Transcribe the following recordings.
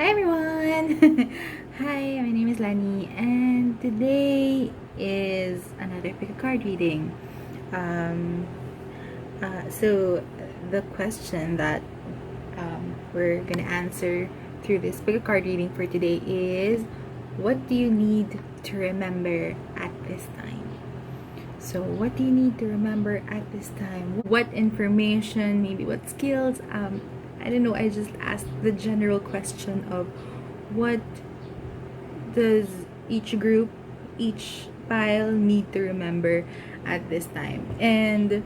Hi everyone! Hi, my name is Lani, and today is another pick a card reading. Um, so, the question that we're gonna answer through this pick a card reading for today is, what do you need to remember at this time? So, what do you need to remember at this time? What information, maybe what skills? I don't know. I just asked the general question of what does each group, each pile need to remember at this time. And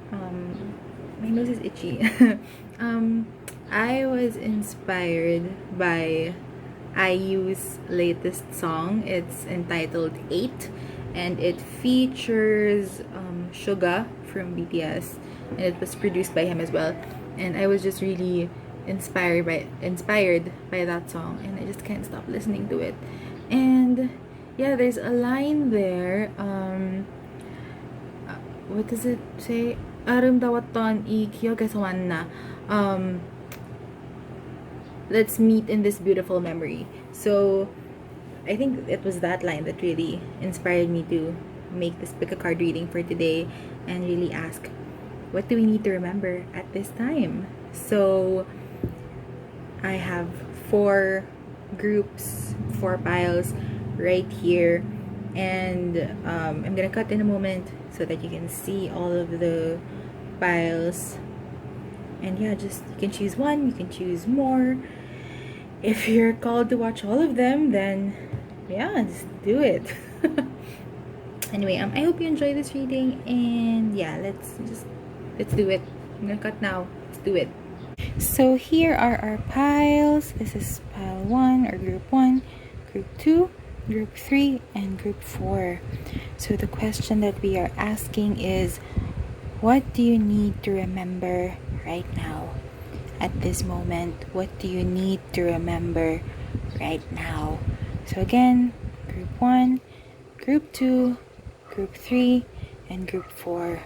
my nose is itchy. um, I was inspired by IU's latest song. It's entitled 8, and it features Suga from BTS, and it was produced by him as well. And I was just really inspired by that song, and I just can't stop listening to it. And yeah, there's a line there. What does it say? 아름다웠던 이 기억에서만 나. Let's meet in this beautiful memory. So I think it was that line that really inspired me to make this pick a card reading for today and really ask, what do we need to remember at this time? So I have 4 groups, 4 piles right here, and I'm gonna cut in a moment so that you can see all of the piles. And yeah, just you can choose one, you can choose more. If you're called to watch all of them, then yeah, just do it. Anyway, I hope you enjoy this reading, and yeah, let's do it. I'm gonna cut now. Let's do it. So here are our piles. This is pile 1 or group 1, group 2, group 3, and group 4. So the question that we are asking is, what do you need to remember right now? At this moment, what do you need to remember right now? So again, group 1, group 2, group 3, and group 4.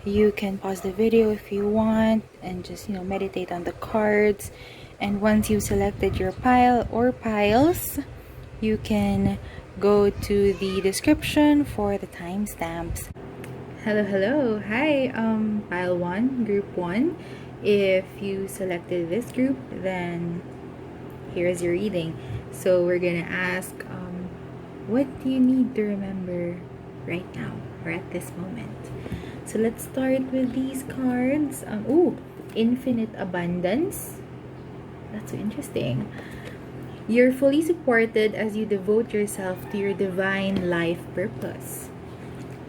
You can pause the video if you want and just, meditate on the cards. And once you've selected your pile or piles, you can go to the description for the timestamps. Hello. Hi, pile 1, group 1. If you selected this group, then here's your reading. So we're gonna ask, what do you need to remember right now or at this moment? So let's start with these cards. Infinite abundance. That's so interesting. You're fully supported as you devote yourself to your divine life purpose.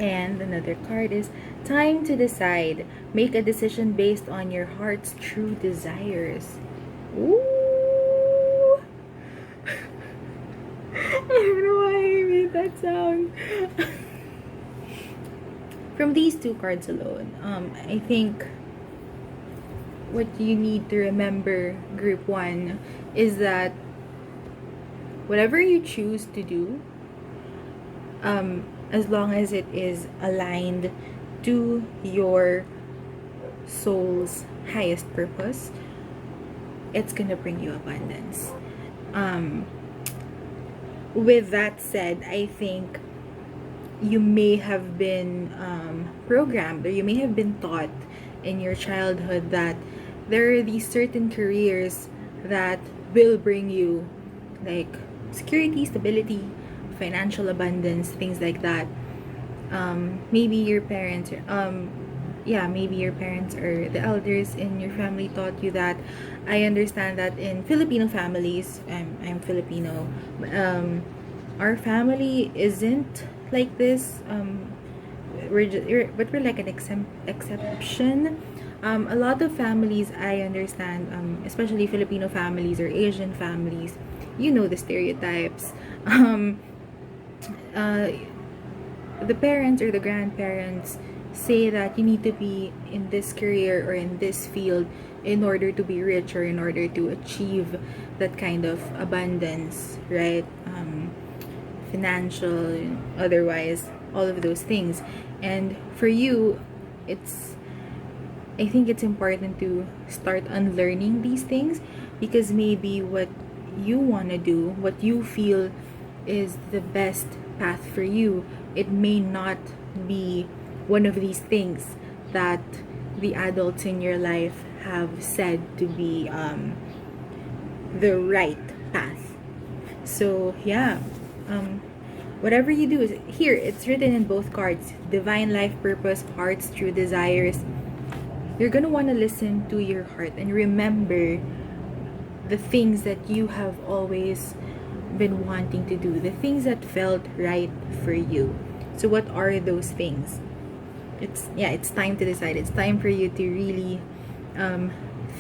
And another card is time to decide. Make a decision based on your heart's true desires. Ooh! I don't know why I made that sound. From these 2 cards alone, I think what you need to remember, group 1, is that whatever you choose to do, as long as it is aligned to your soul's highest purpose, it's gonna bring you abundance. With that said, I think you may have been programmed, or you may have been taught in your childhood that there are these certain careers that will bring you like security, stability, financial abundance, things like that. Maybe your parents maybe your parents or the elders in your family taught you that. I understand that in Filipino families, I'm Filipino, our family isn't like this. We're like an exception. A lot of families, I understand, especially Filipino families or Asian families, the stereotypes. The parents or the grandparents say that you need to be in this career or in this field in order to be rich, or in order to achieve that kind of abundance, right? Financial, otherwise, all of those things. And for you, I think it's important to start unlearning these things, because maybe what you want to do, what you feel is the best path for you, it may not be one of these things that the adults in your life have said to be the right path. So yeah, whatever you do is here. It's written in both cards: divine life purpose, heart's true desires. You're gonna want to listen to your heart and remember the things that you have always been wanting to do, the things that felt right for you. So what are those things? It's time to decide. It's time for you to really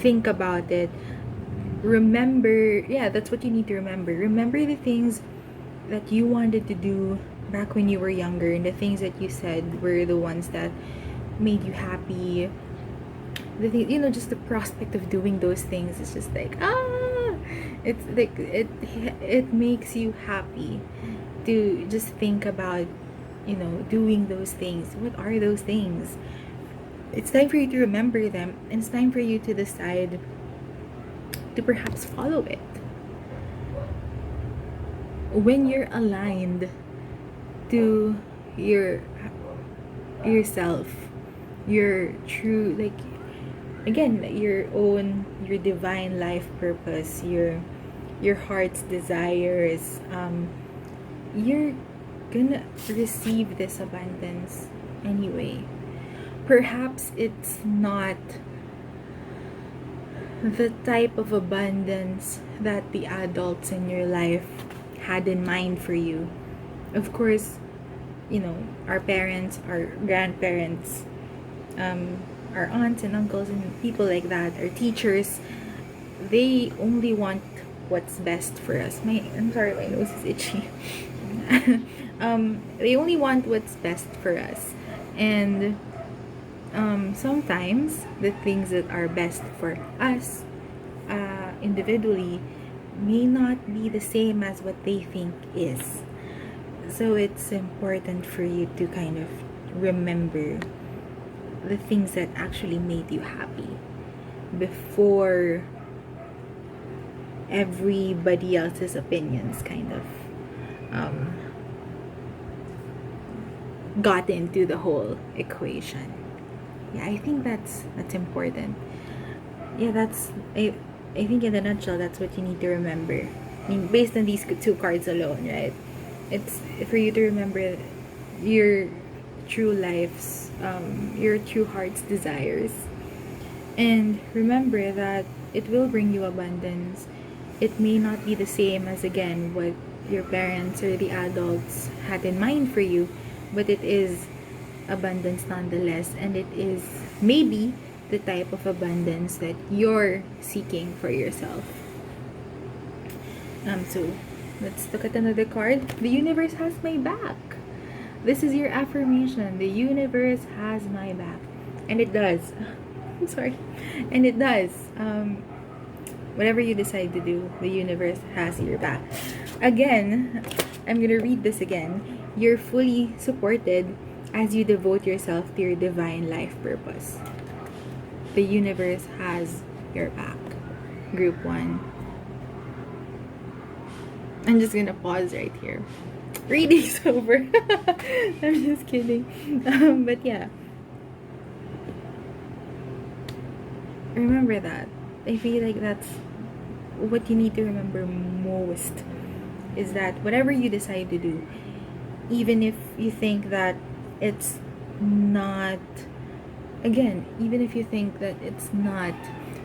think about it. Remember, that's what you need to remember. Remember the things that you wanted to do back when you were younger, and the things that you said were the ones that made you happy. The thing, just the prospect of doing those things is just like, it's like it makes you happy to just think about doing those things. What are those things? It's time for you to remember them, and it's time for you to decide to perhaps follow it. When you're aligned to yourself, your true, like, again, your divine life purpose, your heart's desires, you're gonna receive this abundance anyway. Perhaps it's not the type of abundance that the adults in your life had in mind for you. Of course, our parents, our grandparents, our aunts and uncles and people like that, our teachers, they only want what's best for us. I'm sorry, my nose is itchy. They only want what's best for us, and sometimes the things that are best for us individually may not be the same as what they think is. So it's important for you to kind of remember the things that actually made you happy before everybody else's opinions kind of got into the whole equation. I think that's important. I think in a nutshell, that's what you need to remember. I mean, based on these two cards alone, right? It's for you to remember your true life's, your true heart's desires. And remember that it will bring you abundance. It may not be the same as, again, what your parents or the adults had in mind for you, but it is abundance nonetheless, and it is maybe the type of abundance that you're seeking for yourself. So let's look at another card. The universe has my back. This is your affirmation. The universe has my back. And it does. I'm sorry. And it does. Whatever you decide to do, the universe has your back. Again, I'm gonna read this again. You're fully supported as you devote yourself to your divine life purpose. The universe has your back. Group 1. I'm just gonna pause right here. Reading's over. I'm just kidding. But yeah. Remember that. I feel like that's what you need to remember most, is that whatever you decide to do, even if you think that it's not, again, even if you think that it's not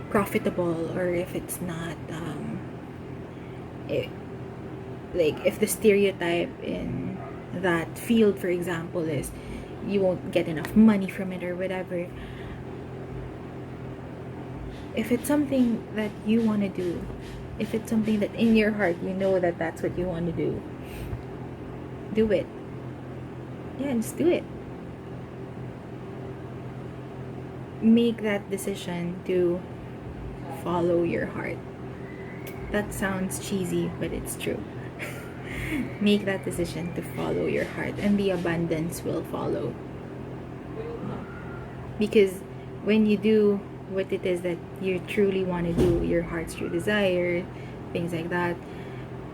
profitable, or if it's not if the stereotype in that field, for example, is you won't get enough money from it or whatever, if it's something that you want to do, if it's something that in your heart you know that that's what you want to do it. Just do it. Make that decision to follow your heart. That sounds cheesy, but it's true. Make that decision to follow your heart, and the abundance will follow. Because when you do what it is that you truly want to do, your heart's true desire, things like that,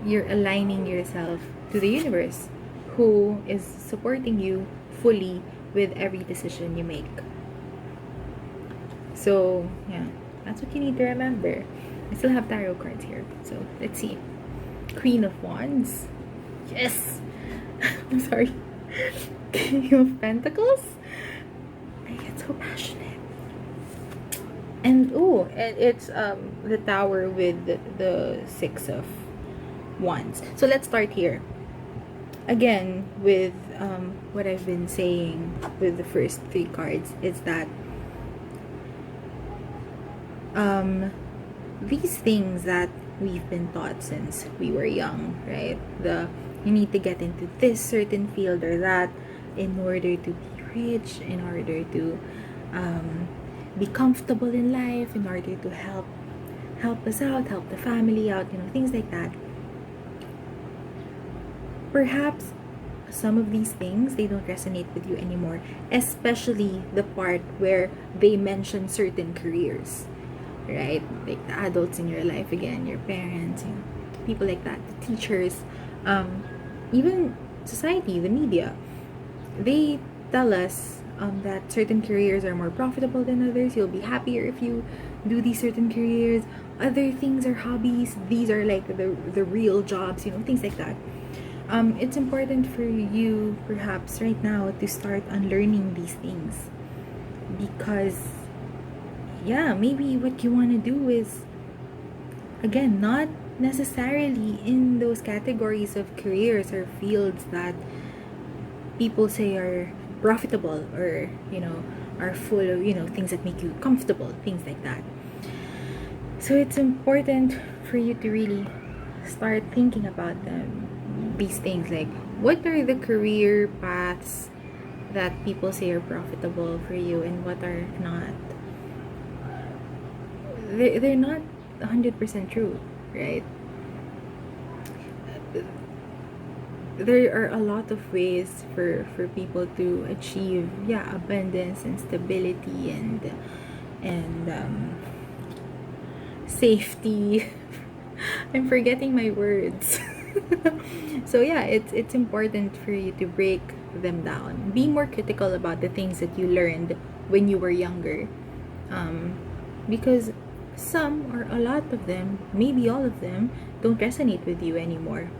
you're aligning yourself to the universe, who is supporting you fully with every decision you make. So, yeah, that's what you need to remember. I still have tarot cards here. So, let's see. Queen of Wands. Yes! I'm sorry. King of Pentacles. I get so passionate. And, it's the Tower with the Six of Wands. So, let's start here. Again, with what I've been saying with the first three cards, is that these things that we've been taught since we were young, right? You need to get into this certain field or that in order to be rich, in order to be comfortable in life, in order to help us out, help the family out, things like that. Perhaps some of these things, they don't resonate with you anymore, especially the part where they mention certain careers, right? Like the adults in your life, again, your parents, people like that, the teachers, even society, the media. They tell us that certain careers are more profitable than others. You'll be happier if you do these certain careers. Other things are hobbies. These are like the real jobs, things like that. It's important for you, perhaps right now, to start unlearning these things, because maybe what you want to do is, again, not necessarily in those categories of careers or fields that people say are profitable, or are full of things that make you comfortable, things like that. So it's important for you to really start thinking about these things, like what are the career paths that people say are profitable for you and what are not. They're not 100% true, right? There are a lot of ways for people to achieve abundance and stability and safety. I'm forgetting my words. So it's important for you to break them down. Be more critical about the things that you learned when you were younger, because some or a lot of them, maybe all of them, don't resonate with you anymore.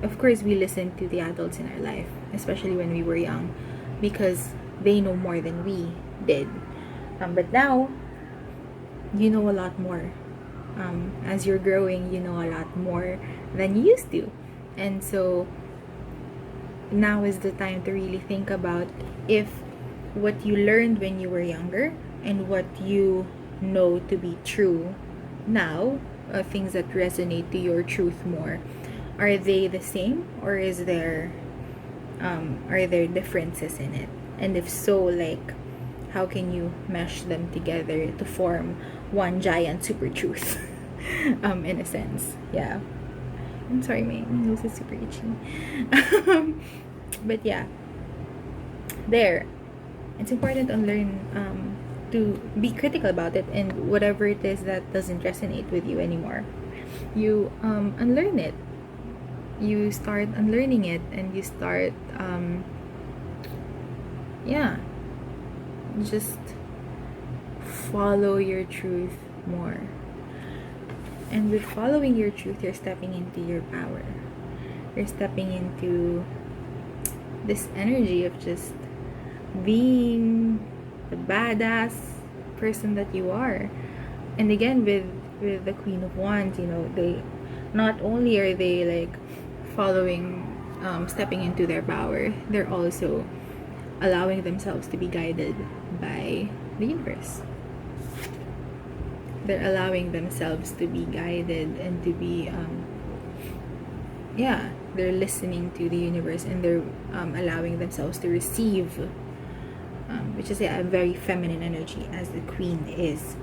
Of course, we listen to the adults in our life, especially when we were young, because they know more than we did. But now, you know a lot more. As you're growing, you know a lot more than you used to. And so, now is the time to really think about if what you learned when you were younger and what you know to be true now, things that resonate to your truth more, are they the same, or is there are there differences in it? And if so, like, how can you mesh them together to form one giant super truth? In a sense. I'm sorry, my nose is super itchy. But it's important to learn to be critical about it, and whatever it is that doesn't resonate with you anymore, you unlearn it. You start unlearning it, and you start just follow your truth more. And with following your truth, you're stepping into your power. You're stepping into this energy of just being the badass person that you are. And again, with the Queen of Wands, they not only are they like following, stepping into their power, they're also allowing themselves to be guided by the universe. They're allowing themselves to be guided and to be they're listening to the universe, and they're allowing themselves to receive, which is a very feminine energy, as the queen is.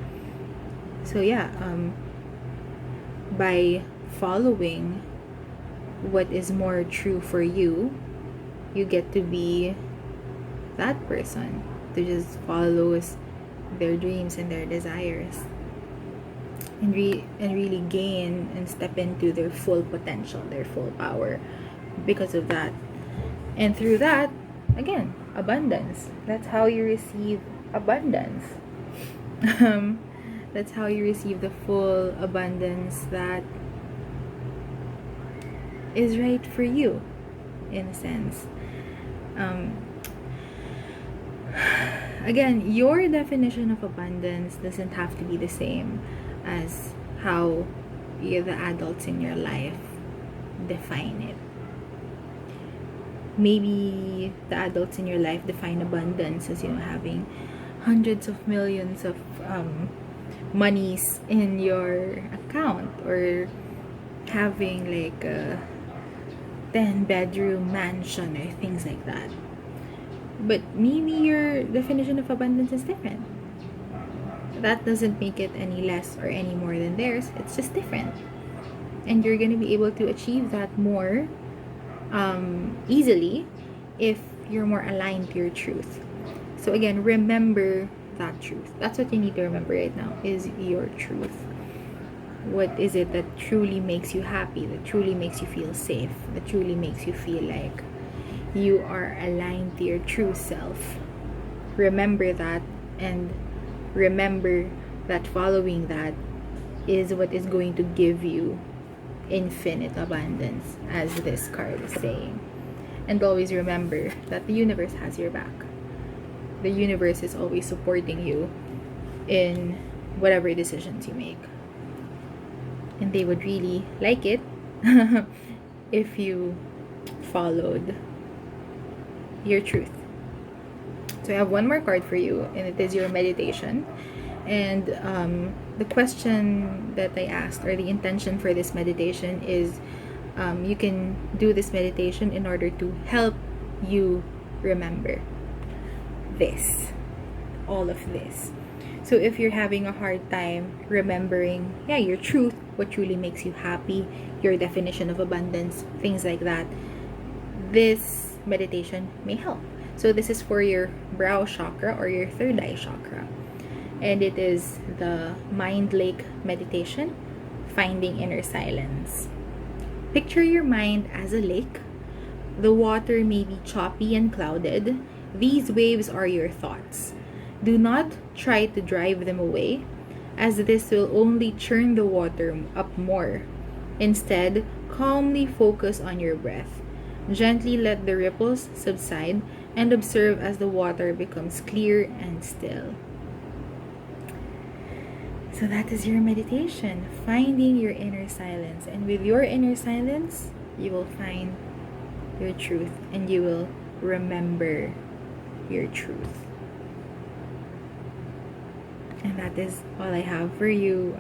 So by following what is more true for you, you get to be that person to just follows their dreams and their desires, and really gain and step into their full potential, their full power because of that. And through that, again, abundance. That's how you receive abundance. That's how you receive the full abundance that is right for you, in a sense. Again, your definition of abundance doesn't have to be the same as how the adults in your life define it. Maybe the adults in your life define abundance as, having hundreds of millions of monies in your account, or having like a 10-bedroom mansion or things like that. But maybe your definition of abundance is different. That doesn't make it any less or any more than theirs. It's just different. And you're going to be able to achieve that more easily if you're more aligned to your truth. So again, remember that truth. That's what you need to remember right now, is your truth. What is it that truly makes you happy, that truly makes you feel safe, that truly makes you feel like you are aligned to your true self? Remember that, and remember that following that is what is going to give you infinite abundance, as this card is saying. And always remember that the universe has your back. The universe is always supporting you in whatever decisions you make. And they would really like it if you followed your truth. So I have one more card for you, and it is your meditation. And the question that I asked, or the intention for this meditation, is you can do this meditation in order to help you remember all of this. So if you're having a hard time remembering, your truth, what truly makes you happy, your definition of abundance, things like that, this meditation may help. So this is for your brow chakra, or your third eye chakra. And it is the Mind Lake meditation, finding inner silence. Picture your mind as a lake. The water may be choppy and clouded. These waves are your thoughts. Do not try to drive them away, as this will only churn the water up more. Instead, calmly focus on your breath. Gently let the ripples subside and observe as the water becomes clear and still. So that is your meditation, finding your inner silence. And with your inner silence, you will find your truth, and you will remember your truth. And that is all I have for you,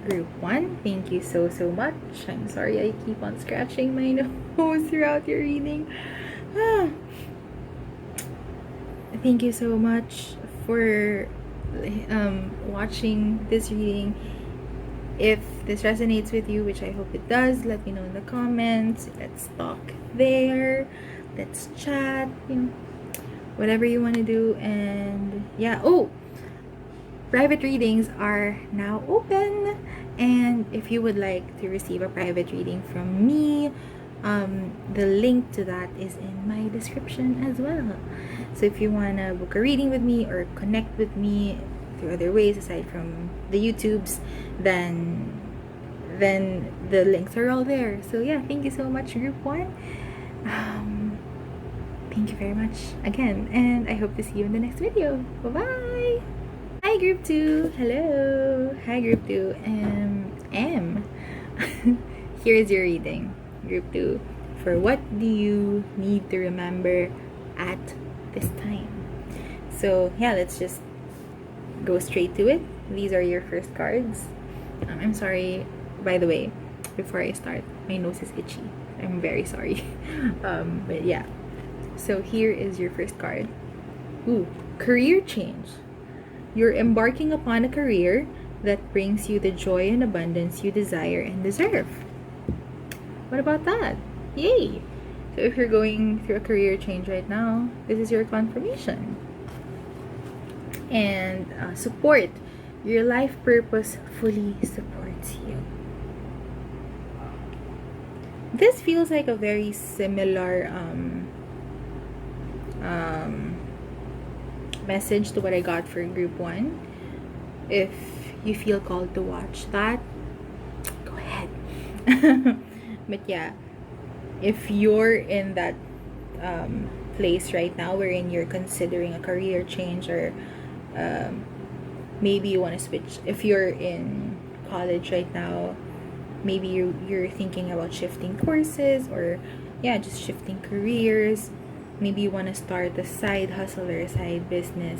group 1. Thank you so much. I'm sorry I keep on scratching my nose throughout your reading. Thank you so much for watching this reading. If this resonates with you, which I hope it does, let me know in the comments. Let's talk there. Let's chat. Whatever you want to do. And private readings are now open, and if you would like to receive a private reading from me, the link to that is in my description as well. So if you want to book a reading with me or connect with me through other ways aside from the YouTubes, then the links are all there. So thank you so much, group 1. Thank you very much again, and I hope to see you in the next video. Bye-bye! Hi, group 2! Hello! Hi, group 2. Here is your reading, group 2. For what do you need to remember at this time? So, let's just go straight to it. These are your first cards. I'm sorry, by the way, before I start, my nose is itchy. I'm very sorry. But so here is your first card. Career change. You're embarking upon a career that brings you the joy and abundance you desire and deserve. What about that? Yay! So if you're going through a career change right now, this is your confirmation. And support. Your life purpose fully supports you. This feels like a very similar message to what I got for group 1. If you feel called to watch that, go ahead. But yeah, if you're in that place right now wherein you're considering a career change, or maybe you want to switch, if you're in college right now, maybe you're thinking about shifting courses, or yeah, just shifting careers. Maybe you want to start a side hustle or a side business.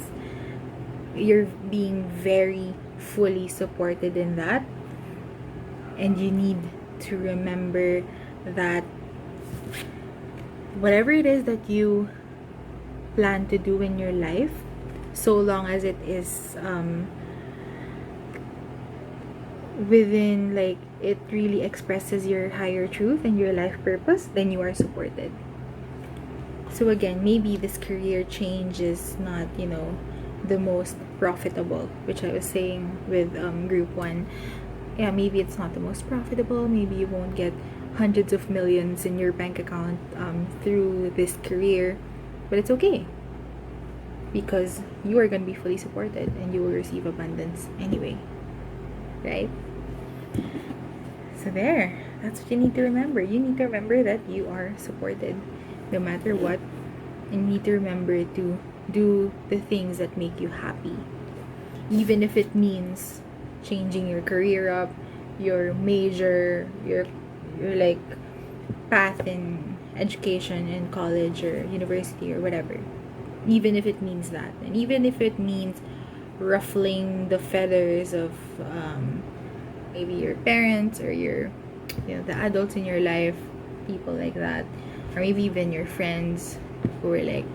You're being very fully supported in that, and you need to remember that whatever it is that you plan to do in your life, so long as it is within, like, it really expresses your higher truth and your life purpose, then you are supported. So again, maybe this career change is not, the most profitable, which I was saying with group 1. Yeah, maybe it's not the most profitable. Maybe you won't get hundreds of millions in your bank account through this career, but it's okay, because you are going to be fully supported and you will receive abundance anyway, right? So there, that's what you need to remember. You need to remember that you are supported no matter what, and you need to remember to do the things that make you happy, even if it means changing your career up, your major, your like path in education in college or university or whatever. Even if it means that, and even if it means ruffling the feathers of maybe your parents, or your the adults in your life, people like that, or maybe even your friends who were like,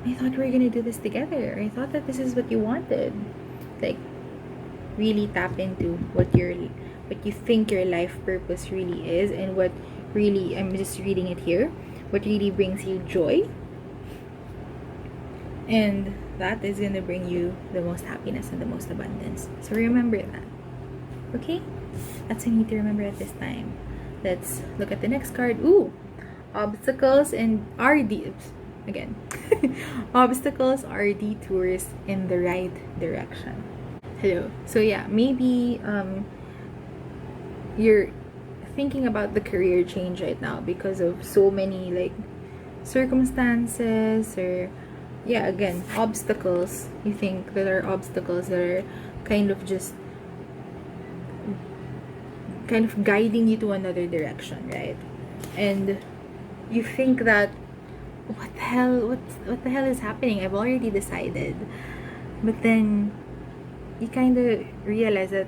I thought we were gonna do this together, I thought that this is what you wanted. Like, really tap into what you think your life purpose really is, and what really, I'm just reading it here, what really brings you joy, and that is gonna bring you the most happiness and the most abundance. So remember that. Okay, that's what you need to remember at this time. Let's look at the next card. Ooh, obstacles and again. Obstacles are detours in the right direction. Hello. So yeah, maybe you're thinking about the career change right now because of so many, like, circumstances, or yeah, again, obstacles. You think there are obstacles that are kind of guiding you to another direction, right? And you think that, what the hell is happening? I've already decided. But then you kind of realize that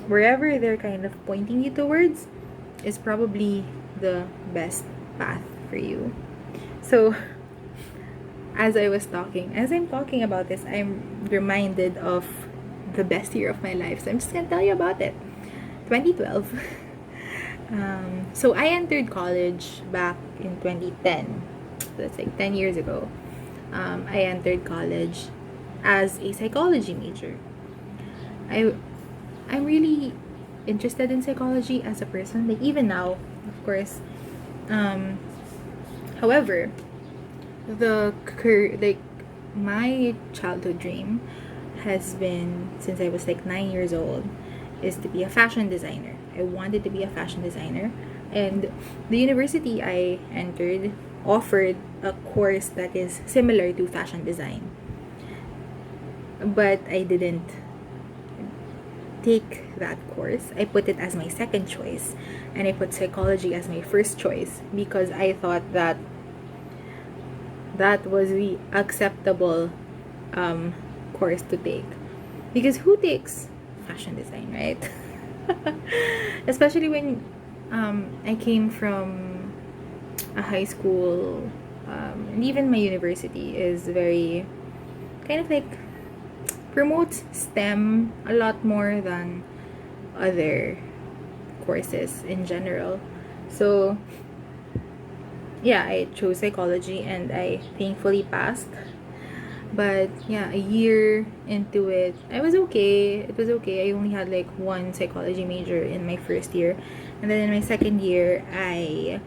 wherever they're kind of pointing you towards is probably the best path for you. So as I'm talking about this, I'm reminded of the best year of my life. So I'm just gonna tell you about it. 2012. So I entered college back in 2010. That's like 10 years ago. I entered college as a psychology major. I'm really interested in psychology as a person, like even now, of course. However, my childhood dream has been, since I was like 9 years old, is to be a fashion designer. I wanted to be a fashion designer, and the university I entered offered a course that is similar to fashion design, but I didn't take that course. I put it as my second choice, and I put psychology as my first choice, because I thought that that was the acceptable course to take, because who takes fashion design, right? Especially when I came from a high school, and even my university is very kind of like promotes STEM a lot more than other courses in general. So yeah, I chose psychology, and I thankfully passed. But yeah, a year into it, I was okay. It was okay. I only had like one psychology major in my first year. And then in my second year, I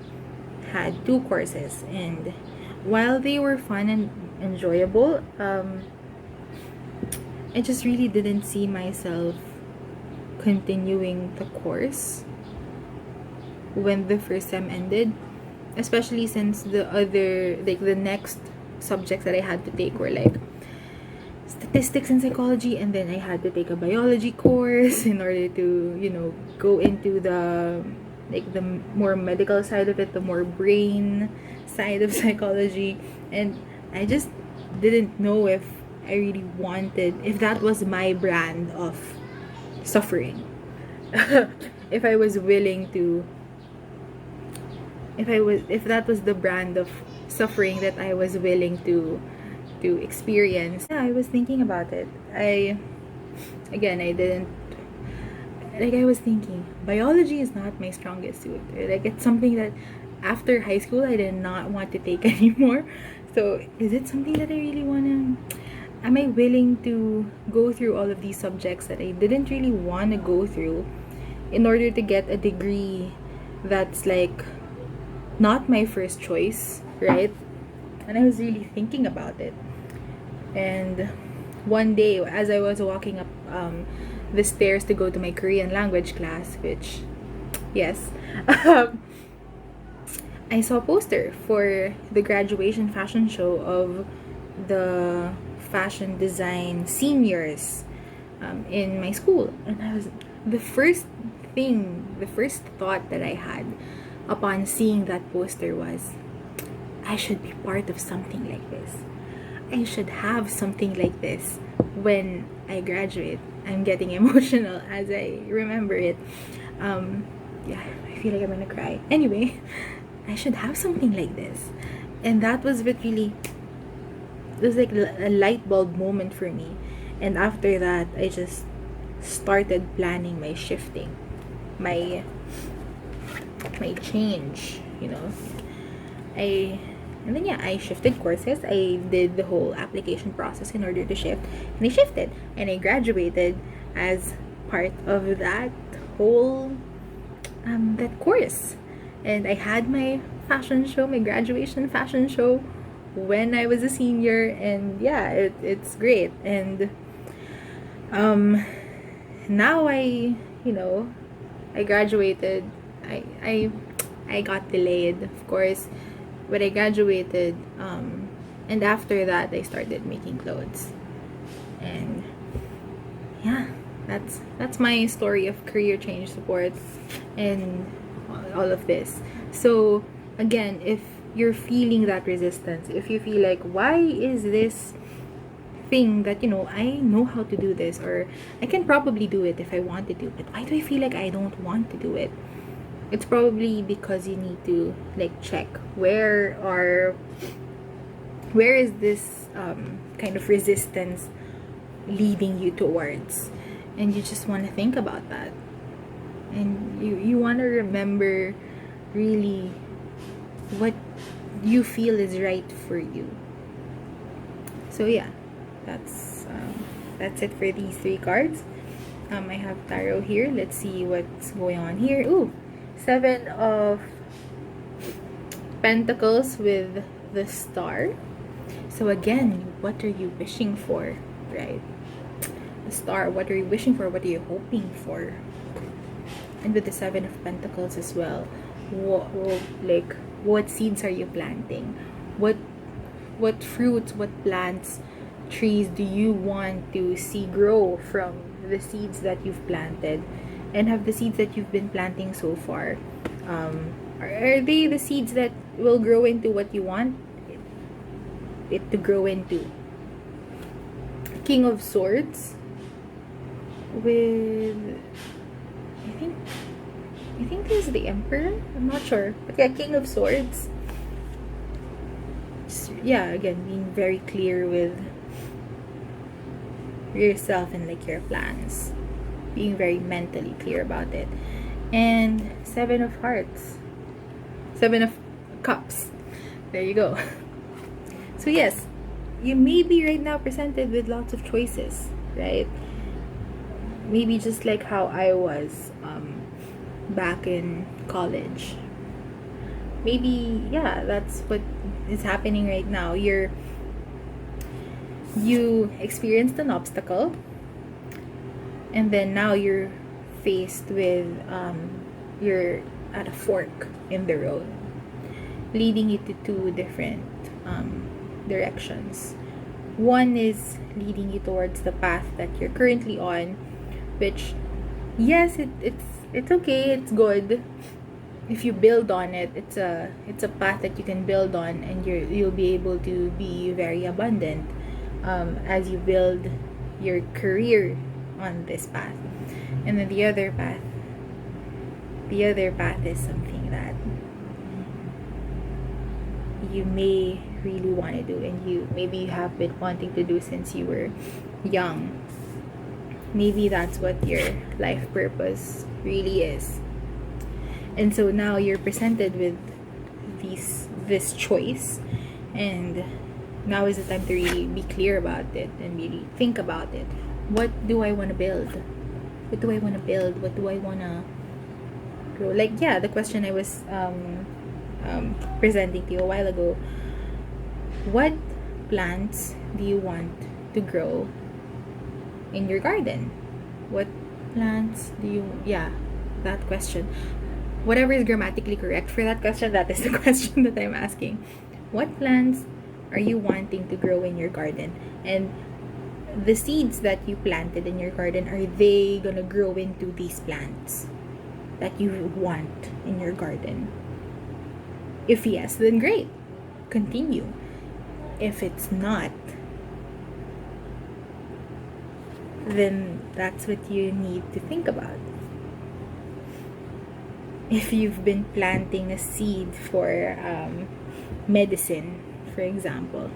had two courses. And while they were fun and enjoyable, I just really didn't see myself continuing the course when the first sem ended, especially since the next subjects that I had to take were like statistics and psychology, and then I had to take a biology course in order to, go into the more medical side of it, the more brain side of psychology. And I just didn't know if I really wanted, if that was my brand of suffering. If I was willing to, if that was the brand of suffering that I was willing to experience. Yeah, I was thinking about it. I didn't, like, I was thinking biology is not my strongest suit. Like, it's something that after high school I did not want to take anymore. So is it something that I really want to, am I willing to go through all of these subjects that I didn't really want to go through in order to get a degree that's like not my first choice, right? And I was really thinking about it. And one day, as I was walking up the stairs to go to my Korean language class, which, yes, I saw a poster for the graduation fashion show of the fashion design seniors in my school. And the first the first thought that I had upon seeing that poster was, I should be part of something like this. I should have something like this when I graduate. I'm getting emotional as I remember it. Yeah, I feel like I'm gonna cry. Anyway, I should have something like this. And that was what really, it was like a light bulb moment for me. And after that, I just started planning my shifting, my change, and then yeah, I shifted courses. I did the whole application process in order to shift, and I shifted, and I graduated as part of that whole that course. And I had my fashion show, my graduation fashion show, when I was a senior, and yeah, it's great. And now I graduated. I got delayed, of course, but I graduated, and after that I started making clothes. And yeah, that's my story of career change support and all of this. So again, if you're feeling that resistance, if you feel like, why is this thing that I know how to do this, or I can probably do it if I wanted to, but why do I feel like I don't want to do it? It's probably because you need to like check where is this kind of resistance leading you towards, and you just want to think about that, and you want to remember really what you feel is right for you. So yeah, that's it for these three cards. I have tarot here. Let's see what's going on here. Ooh, 7 of Pentacles with the Star. So again, what are you wishing for, right? The Star, what are you wishing for? What are you hoping for? And with the 7 of Pentacles as well, what seeds are you planting? What fruits, what plants, trees do you want to see grow from the seeds that you've planted? And have the seeds that you've been planting so far, are they the seeds that will grow into what you want it to grow into? King of Swords with, I think this is the Emperor. I'm not sure, but yeah, King of Swords. Yeah, again, being very clear with yourself and like your plans, being very mentally clear about it. And 7 of Hearts, 7 of Cups, there you go. So yes, you may be right now presented with lots of choices, right? Maybe just like how I was back in college. Maybe, yeah, that's what is happening right now. You experienced an obstacle, and then now you're faced with you're at a fork in the road, leading you to two different directions. One is leading you towards the path that you're currently on, which, yes, it's okay, it's good. If you build on it, it's a path that you can build on, and you'll be able to be very abundant as you build your career on this path. And then the other path is something that you may really want to do, and you have been wanting to do since you were young. Maybe that's what your life purpose really is. And so now you're presented with this choice, and now is the time to really be clear about it and really think about it. What do I want to build? What do I want to build? What do I want to grow? Like, yeah, the question I was presenting to you a while ago. What plants do you want to grow in your garden? What plants do you... Yeah, that question. Whatever is grammatically correct for that question, that is the question that I'm asking. What plants are you wanting to grow in your garden? And the seeds that you planted in your garden, are they gonna grow into these plants that you want in your garden? If yes, then great. Continue. If it's not, then that's what you need to think about. If you've been planting a seed for medicine, for example,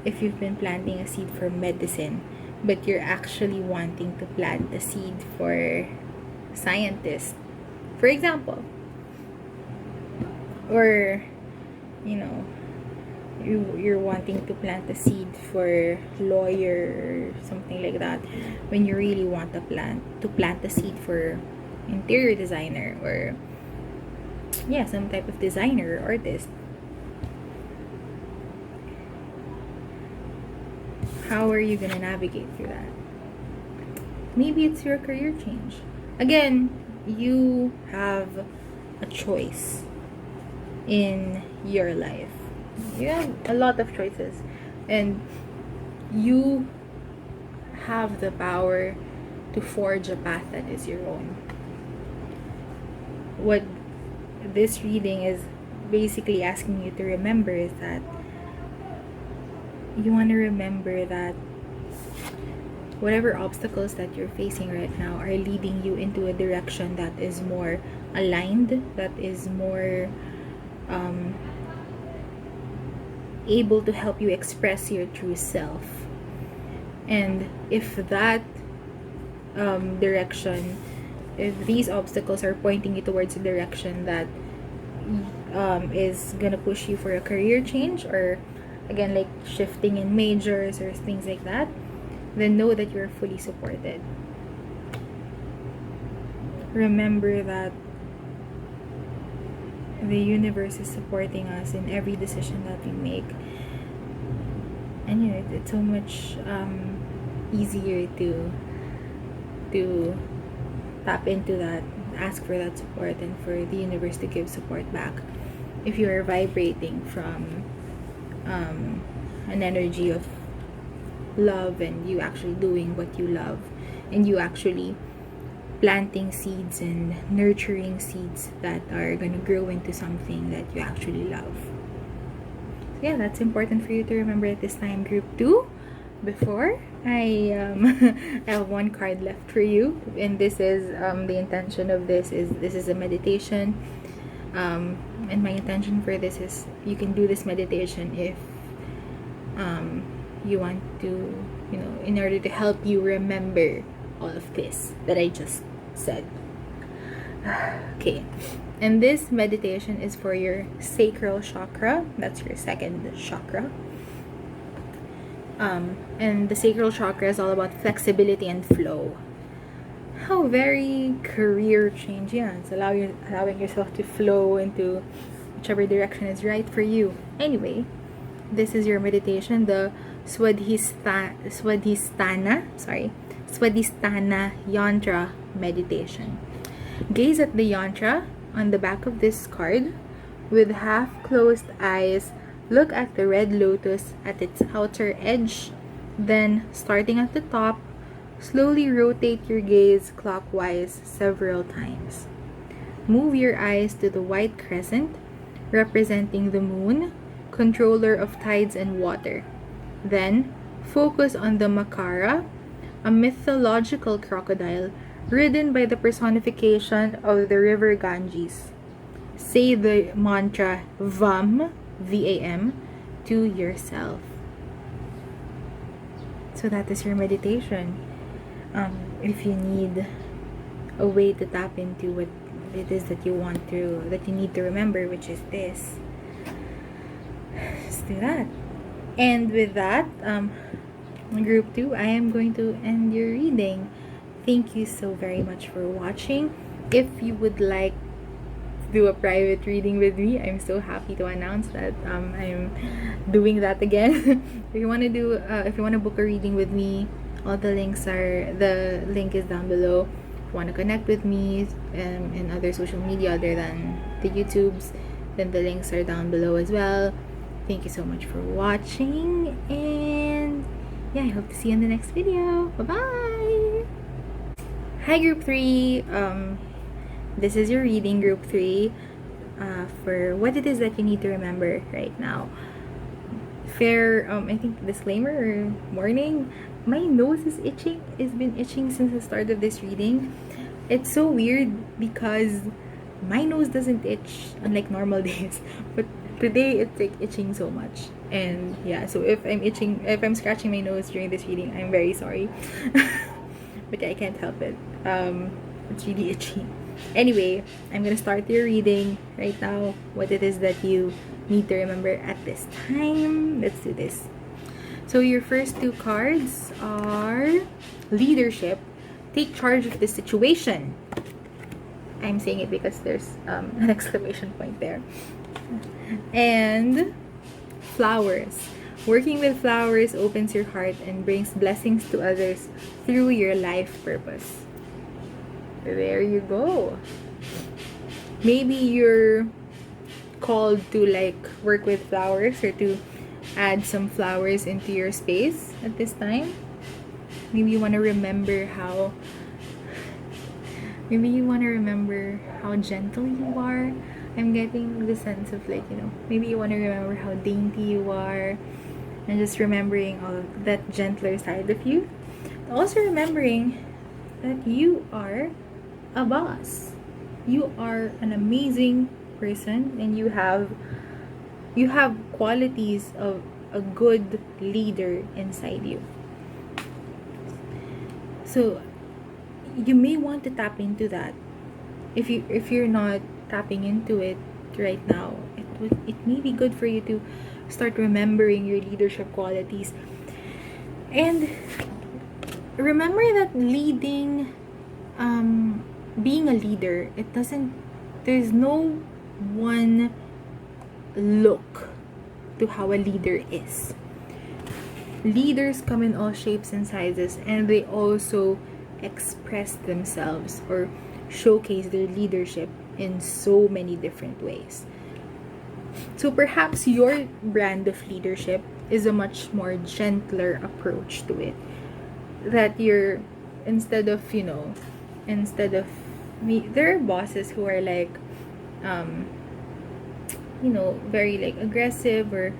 if you've been planting a seed for medicine, but you're actually wanting to plant a seed for scientist, for example, or you're wanting to plant a seed for lawyer or something like that, when you really want to plant a seed for interior designer, or some type of designer or artist. How are you gonna navigate through that? Maybe it's your career change. Again, you have a choice in your life. You have a lot of choices, and you have the power to forge a path that is your own. What this reading is basically asking you to remember is that you want to remember that whatever obstacles that you're facing right now are leading you into a direction that is more aligned, that is more able to help you express your true self. And if that direction, if these obstacles are pointing you towards a direction that is gonna push you for a career change, or again, like shifting in majors or things like that, then know that you're fully supported. Remember that the universe is supporting us in every decision that we make, and it's so much easier to tap into that, ask for that support, and for the universe to give support back if you are vibrating from an energy of love, and you actually doing what you love, and you actually planting seeds and nurturing seeds that are going to grow into something that you actually love. So yeah, that's important for you to remember at this time, group 2. Before I I have one card left for you, and this is the intention of this is a meditation, and my intention for this is you can do this meditation if you want to, in order to help you remember all of this that I just said. Okay, and this meditation is for your sacral chakra. That's your second chakra. And the sacral chakra is all about flexibility and flow. How very career change. Yeah, it's allowing yourself to flow into whichever direction is right for you. Anyway, this is your meditation, the Swadhisthana Yantra meditation. Gaze at the yantra on the back of this card. With half-closed eyes, look at the red lotus at its outer edge. Then, starting at the top, slowly rotate your gaze clockwise several times. Move your eyes to the white crescent, representing the moon, controller of tides and water. Then, focus on the Makara, a mythological crocodile ridden by the personification of the river Ganges. Say the mantra VAM, V-A-M, to yourself. So that is your meditation. If you need a way to tap into what it is that you need to remember, which is this, just do that. And with that, group 2, I am going to end your reading. Thank you so very much for watching. If you would like to do a private reading with me, I'm so happy to announce that I'm doing that again. If you want to book a reading with me, the link is down below. If you want to connect with me in other social media other than the YouTubes, then the links are down below as well. Thank you so much for watching, and yeah, I hope to see you in the next video. Bye-bye! Hi, Group 3. This is your reading, Group 3, for what it is that you need to remember right now. I think disclaimer or warning, my nose is itching. It's been itching since the start of this reading. It's so weird because my nose doesn't itch unlike normal days, but today it's like itching so much. And yeah, so if I'm scratching my nose during this reading, I'm very sorry. But I can't help it. It's really itchy. Anyway, I'm gonna start your reading right now. What it is that you need to remember at this time. Let's do this. So your first 2 cards are leadership. Take charge of the situation. I'm saying it because there's an exclamation point there. And flowers. Working with flowers opens your heart and brings blessings to others through your life purpose. There you go. Maybe you're called to like work with flowers or to add some flowers into your space at this time. Maybe you want to remember how gentle you are. I'm getting the sense of maybe you want to remember how dainty you are, and just remembering all of that gentler side of you. Also remembering that you are a boss. You are an amazing person, and you have qualities of a good leader inside you. So you may want to tap into that. If you're not tapping into it right now, it may be good for you to start remembering your leadership qualities. And remember that leading, being a leader, there's no one look to how a leader is. Leaders come in all shapes and sizes, and they also express themselves or showcase their leadership in so many different ways. So perhaps your brand of leadership is a much more gentler approach to it. That you're, instead of me, there are bosses who are like, very like aggressive, or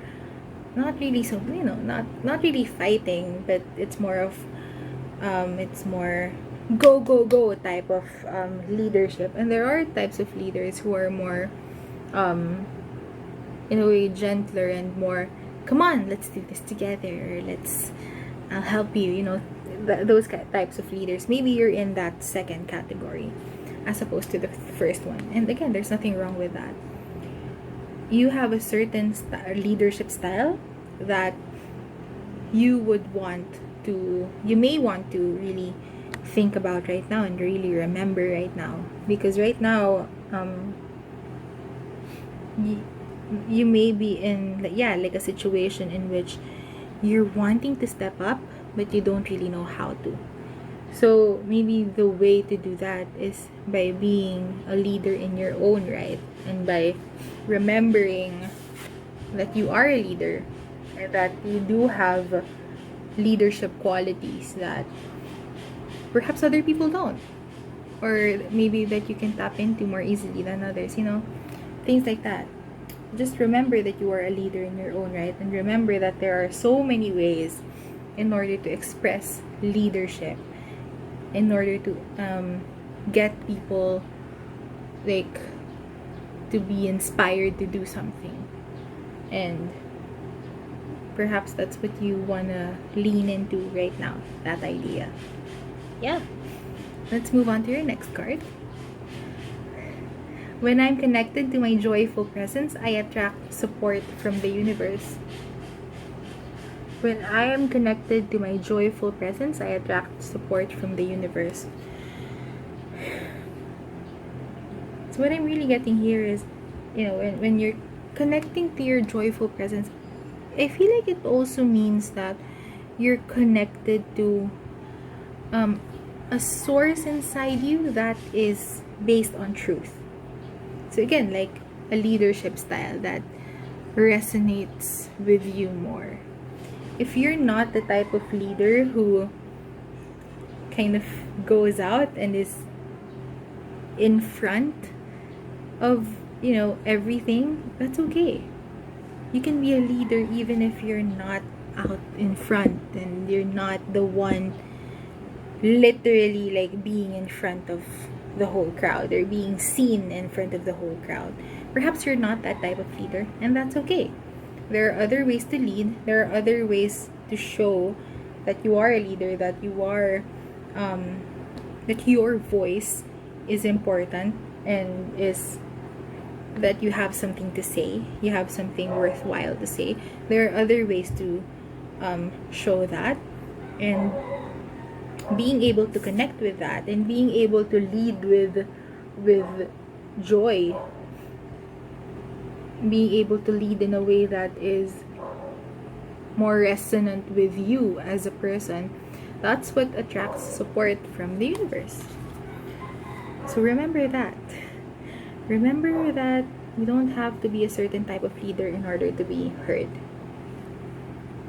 not really not really fighting, but it's more of it's more go type of leadership. And there are types of leaders who are more in a way gentler and more, come on, let's do this together, I'll help you, those types of leaders. Maybe you're in that second category as opposed to the first one. And again, there's nothing wrong with that. You have a certain leadership style that you may want to really think about right now and really remember right now. Because right now, you may be in like a situation in which you're wanting to step up, but you don't really know how to. So maybe the way to do that is by being a leader in your own right, and by remembering that you are a leader and that you do have leadership qualities that perhaps other people don't, or maybe that you can tap into more easily than others, things like that. Just remember that you are a leader in your own right, and remember that there are so many ways in order to express leadership, in order to get people like to be inspired to do something. And perhaps that's what you wanna lean into right now, that idea. Yeah. Let's move on to your next card. When I'm connected to my joyful presence, I attract support from the universe. When I am connected to my joyful presence, I attract support from the universe. So what I'm really getting here is, when you're connecting to your joyful presence, I feel like it also means that you're connected to a source inside you that is based on truth. So again, like a leadership style that resonates with you more. If you're not the type of leader who kind of goes out and is in front of, everything, that's okay. You can be a leader even if you're not out in front and you're not the one literally like being in front of the whole crowd or being seen in front of the whole crowd. Perhaps you're not that type of leader, and that's okay. There are other ways to lead. There are other ways to show that you are a leader, that you are that your voice is important, and is that you have something to say, you have something worthwhile to say. There are other ways to show that, and being able to connect with that and being able to lead with joy, being able to lead in a way that is more resonant with you as a person, that's what attracts support from the universe. So remember that. Remember that you don't have to be a certain type of leader in order to be heard.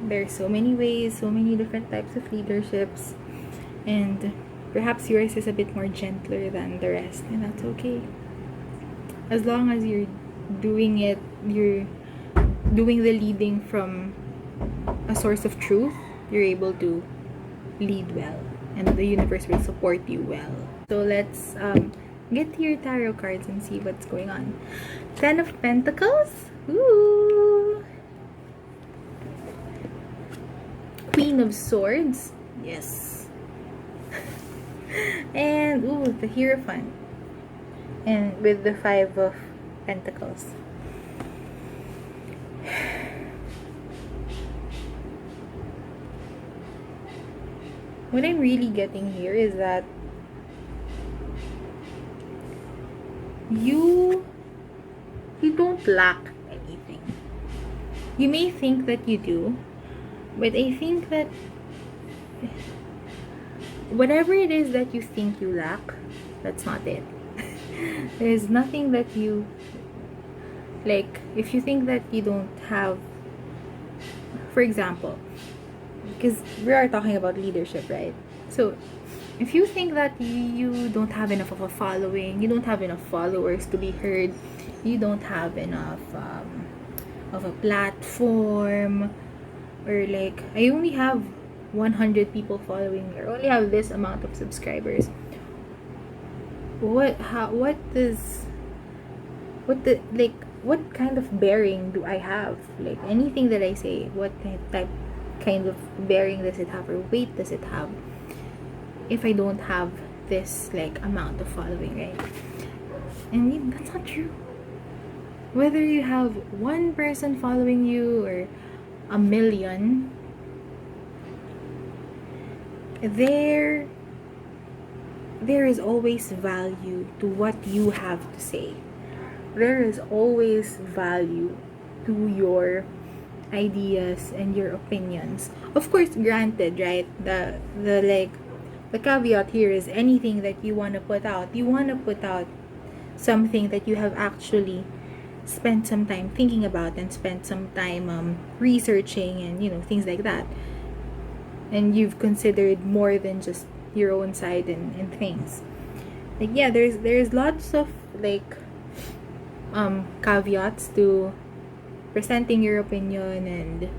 There are so many ways, so many different types of leaderships, and perhaps yours is a bit more gentler than the rest, and that's okay. As long as you're doing the leading from a source of truth, you're able to lead well, and the universe will support you well. So let's get to your tarot cards and see what's going on. 10 of Pentacles. Ooh. Queen of Swords. Yes. And the Hierophant. And with the 5 of Pentacles. What I'm really getting here is that you don't lack anything. You may think that you do, but I think that whatever it is that you think you lack, that's not it. There's nothing that you like. If you think that you don't have, for example, because we are talking about leadership, right? So if you think that you don't have enough of a following, you don't have enough followers to be heard, you don't have enough of a platform, or like, I only have 100 people following me, or only have this amount of subscribers, what kind of bearing do I have? Like, anything that I say, what kind of bearing does it have, or weight does it have, if I don't have this like amount of following, right? And that's not true. Whether you have one person following you or a million, there is always value to what you have to say. There is always value to your ideas and your opinions. Of course, granted, right? The caveat here is anything that you want to put out. You want to put out something that you have actually spent some time thinking about and spent some time researching and things like that. And you've considered more than just your own side and things. Like, yeah, there's lots of caveats to presenting your opinion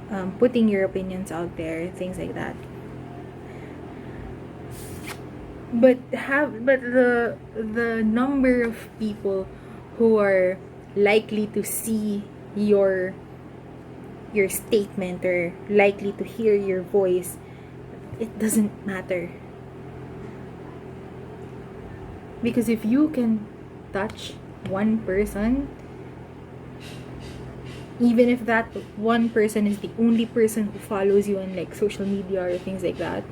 and putting your opinions out there, things like that. But the number of people who are likely to see your statement or likely to hear your voice, it doesn't matter. Because if you can touch one person, even if that one person is the only person who follows you on social media or things like that,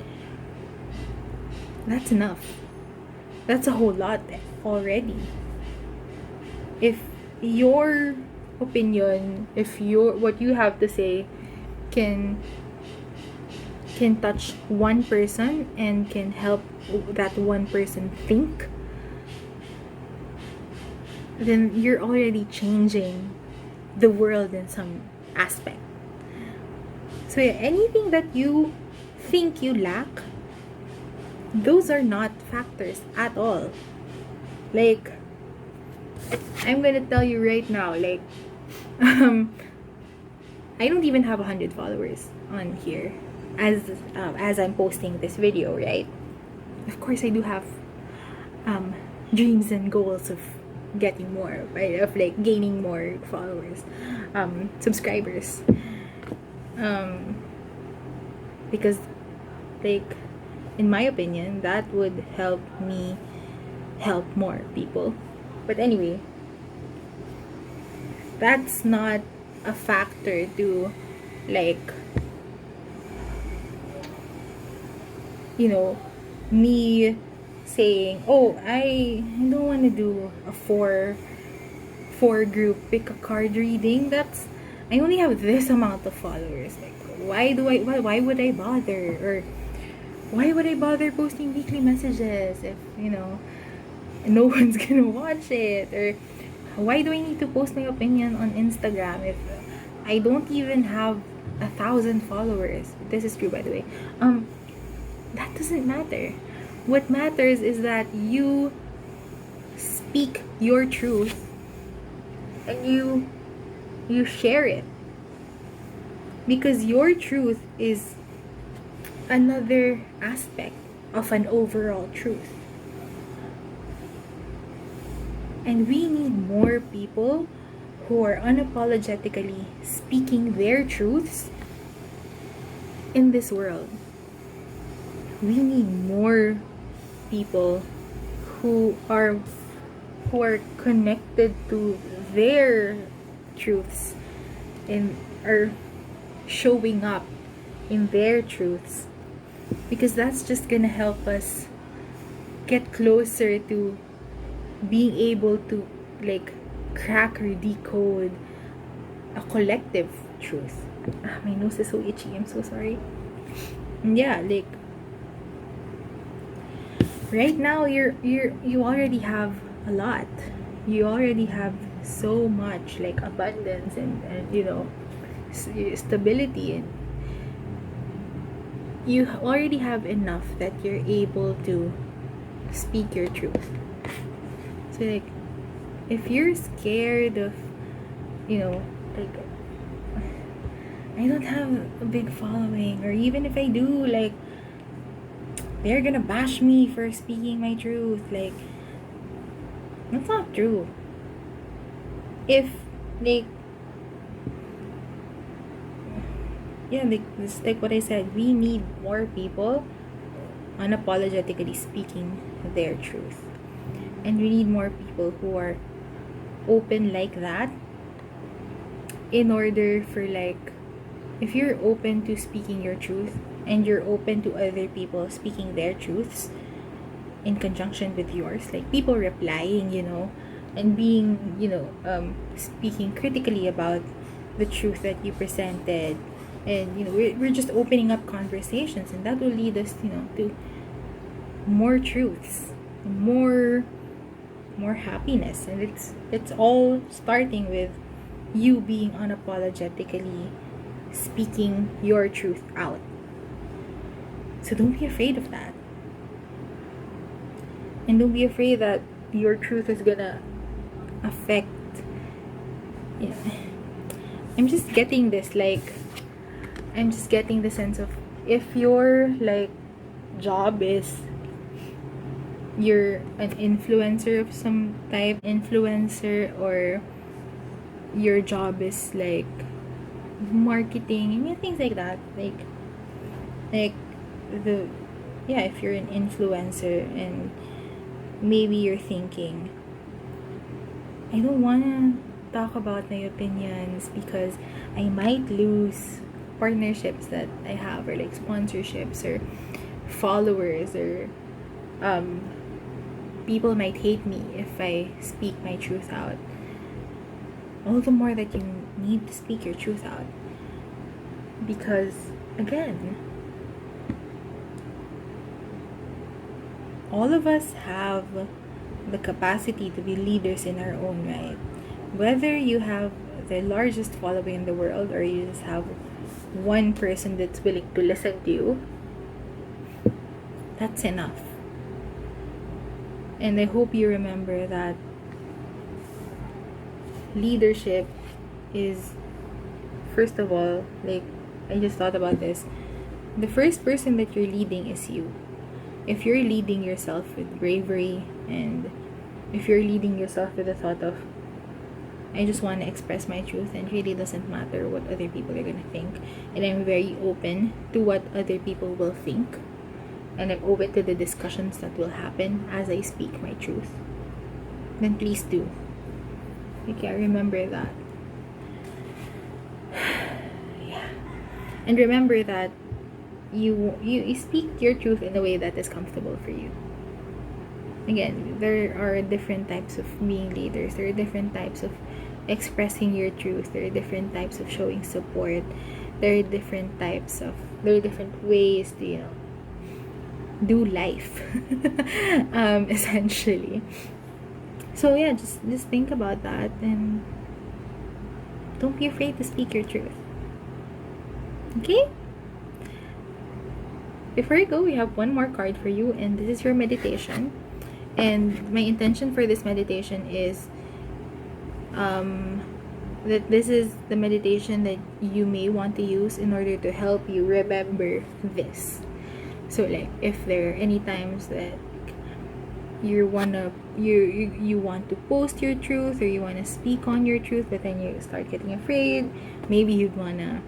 that's enough. That's a whole lot already. If your opinion, if what you have to say can touch one person and can help that one person think, then you're already changing the world in some aspect. So yeah, anything that you think you lack, those are not factors at all. I'm gonna tell you right now, I don't even have 100 followers on here as I'm posting this video, right? Of course, I do have dreams and goals of getting more, right? Of gaining more followers, subscribers, because in my opinion, that would help me help more people. But anyway, that's not a factor to me saying, oh, I don't want to do a four group pick a card reading. I only have this amount of followers. Why would I bother? Or why would I bother posting weekly messages if no one's gonna watch it? Or why do I need to post my opinion on Instagram if I don't even have 1,000 followers? This is true, by the way. That doesn't matter. What matters is that you speak your truth and you share it, because your truth is another aspect of an overall truth. And we need more people who are unapologetically speaking their truths in this world. We need more people who are connected to their truths and are showing up in their truths, because that's just gonna help us get closer to being able to crack or decode a collective truth. My nose is so itchy, I'm so sorry. Yeah, right now you already have a lot. You already have so much abundance and stability, and you already have enough that you're able to speak your truth. So if you're scared of I don't have a big following, or even if I do, they're gonna bash me for speaking my truth, that's not true. If it's what I said, we need more people unapologetically speaking their truth, and we need more people who are open like that, in order for if you're open to speaking your truth and you're open to other people speaking their truths in conjunction with yours, like people replying, and being, speaking critically about the truth that you presented, and we're just opening up conversations, and that will lead us, to more truths, more happiness, and it's all starting with you being unapologetically speaking your truth out. So don't be afraid of that. And don't be afraid that your truth is gonna affect, I'm just getting this, I'm just getting the sense of, if your job is you're an influencer of some type, or your job is marketing, things like that, if you're an influencer and maybe you're thinking, I don't want to talk about my opinions because I might lose partnerships that I have, or sponsorships, or followers, or people might hate me if I speak my truth out. All the more that you need to speak your truth out, because again, all of us have the capacity to be leaders in our own right. Whether you have the largest following in the world, or you just have one person that's willing to listen to you, that's enough. And I hope you remember that leadership is, first of all, I just thought about this, the first person that you're leading is you. If you're leading yourself with bravery, and if you're leading yourself with the thought of, I just want to express my truth, and it really doesn't matter what other people are going to think, and I'm very open to what other people will think, and I'm open to the discussions that will happen as I speak my truth, then please do. Okay, remember that. Yeah. And remember that you speak your truth in a way that is comfortable for you. Again, there are different types of being leaders. There are different types of expressing your truth. There are different types of showing support. There are different ways to, do life. Essentially. So yeah, just think about that, and don't be afraid to speak your truth. Okay? Before I go, we have one more card for you, and this is your meditation. And my intention for this meditation is that this is the meditation that you may want to use in order to help you remember this. So if there are any times that you want to post your truth, or you want to speak on your truth, but then you start getting afraid, maybe you'd want to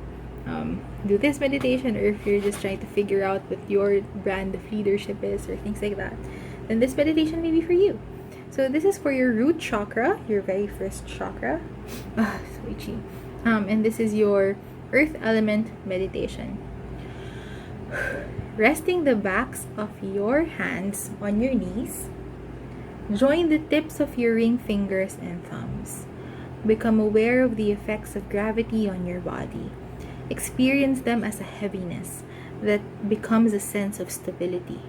do this meditation, or if you're just trying to figure out what your brand of leadership is, or things like that, then this meditation may be for you. So this is for your root chakra, your very first chakra. So itchy. And this is your earth element meditation. Resting the backs of your hands on your knees, join the tips of your ring fingers and thumbs. Become aware of the effects of gravity on your body. Experience them as a heaviness that becomes a sense of stability.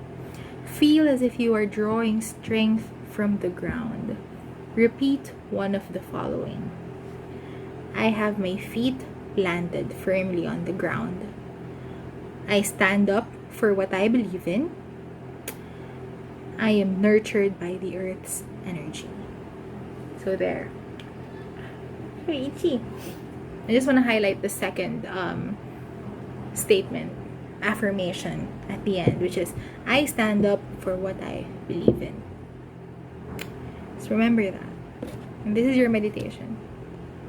Feel as if you are drawing strength from the ground. Repeat one of the following. I have my feet planted firmly on the ground. I stand up for what I believe in. I am nurtured by the earth's energy. So there. Very itchy. I just want to highlight the second statement, affirmation at the end, which is, I stand up for what I believe in. Just remember that. And this is your meditation.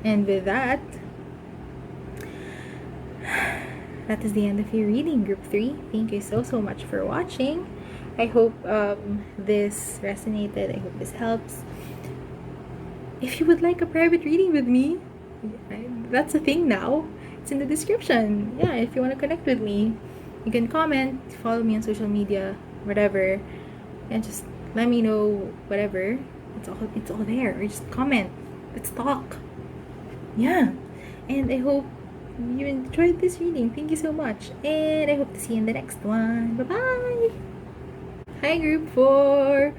And with that, that is the end of your reading, Group 3. Thank you so much for watching. I hope this resonated. I hope this helps. If you would like a private reading with me, that's a thing now. It's in the description. Yeah, if you want to connect with me, You can comment, follow me on social media, whatever, and just let me know whatever. It's all there. Or just comment. Let's talk. Yeah. And I hope you enjoyed this reading. Thank you so much. And I hope to see you in the next one. Bye-bye. Hi, Group 4.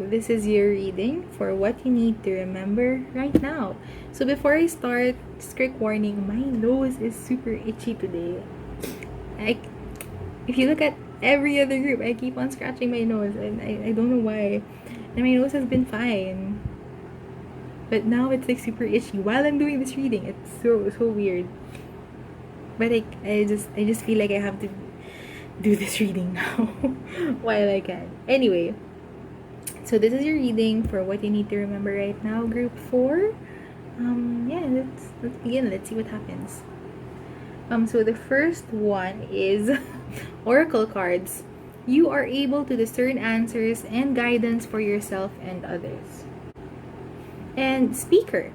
This is your reading for what you need to remember right now. So before I start, just quick warning, my nose is super itchy today. If you look at every other group, I keep on scratching my nose, and I don't know why. And my nose has been fine. But now it's like super itchy while I'm doing this reading. It's so weird. But I just feel like I have to do this reading now while I can. Anyway, so this is your reading for what you need to remember right now, Group 4. Yeah, let's begin. Let's see what happens. So the first one is Oracle cards. You are able to discern answers and guidance for yourself and others. And Speaker.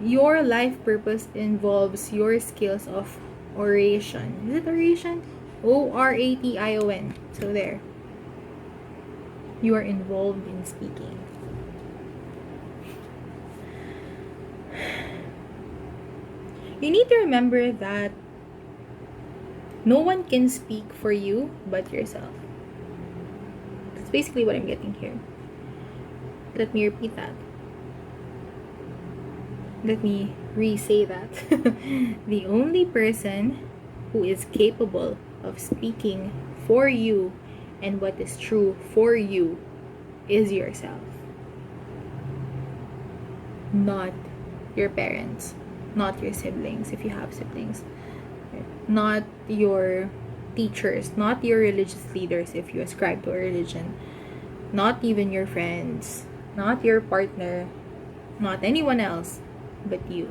Your life purpose involves your skills of oration. Is it oration? O-R-A-T-I-O-N. So there. You are involved in speaking. You need to remember that no one can speak for you but yourself. That's basically what I'm getting here. Let me repeat that. Let me re-say that. The only person who is capable of speaking for you and what is true for you is yourself. Not your parents. Not your siblings, if you have siblings. Not your teachers. Not your religious leaders, if you ascribe to a religion. Not even your friends. Not your partner. Not anyone else but you.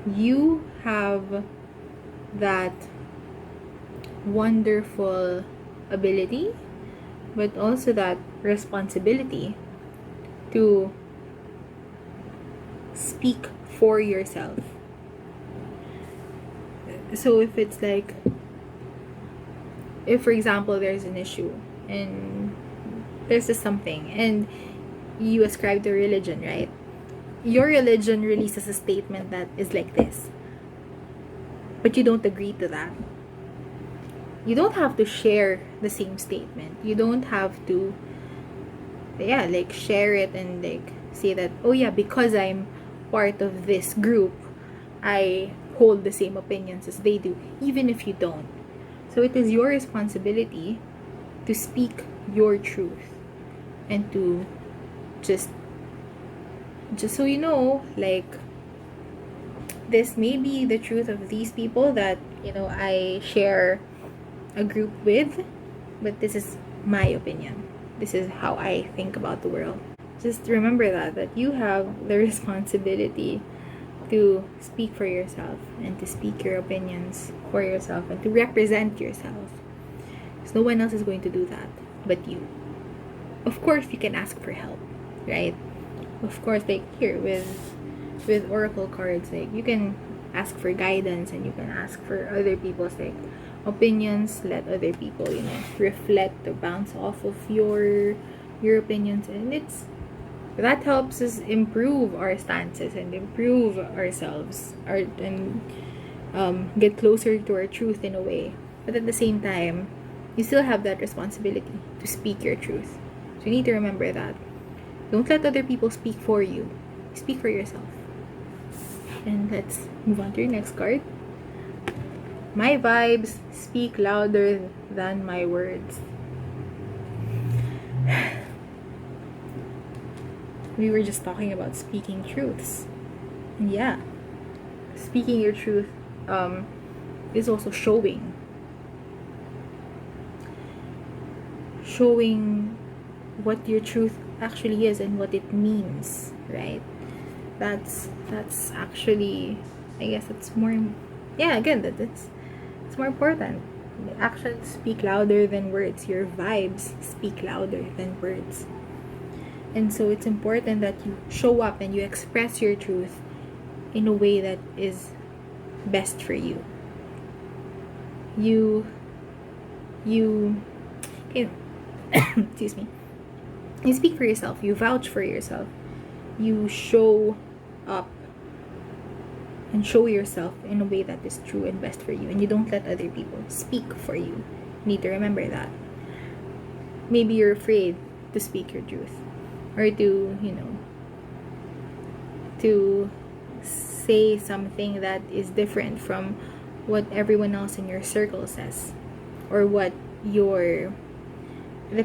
You have that wonderful ability, but also that responsibility to speak for yourself. So if it's like, if for example there's an issue and there's just something and you ascribe to religion, right? Your religion releases a statement that is like this, but you don't agree to that. You don't have to share the same statement. You don't have to share it and say that, oh yeah, because I'm part of this group, I hold the same opinions as they do, even if you don't. So it is your responsibility to speak your truth and to just so you know, this may be the truth of these people that I share a group with, but this is my opinion. This is how I think about the world. Just remember that you have the responsibility to speak for yourself and to speak your opinions for yourself and to represent yourself. Because no one else is going to do that but you. Of course, you can ask for help, right? Of course, here with oracle cards, you can ask for guidance and you can ask for other people's opinions. Let other people reflect or bounce off of your opinions, and that helps us improve our stances and improve ourselves and get closer to our truth in a way. But at the same time, you still have that responsibility to speak your truth. So you need to remember that. Don't let other people speak for you. Speak for yourself. And let's move on to your next card. My vibes speak louder than my words. We were just talking about speaking truths. And yeah, speaking your truth is also showing what your truth actually is and what it means, right? That's actually, I guess it's more, again, it's more important. The actions speak louder than words. Your vibes speak louder than words. And so it's important that you show up and you express your truth in a way that is best for you. you you okay, excuse me, you speak for yourself, you vouch for yourself, you show up and show yourself in a way that is true and best for you, and you don't let other people speak for you. You need to remember that. Maybe you're afraid to speak your truth, or to, to say something that is different from what everyone else in your circle says, or what the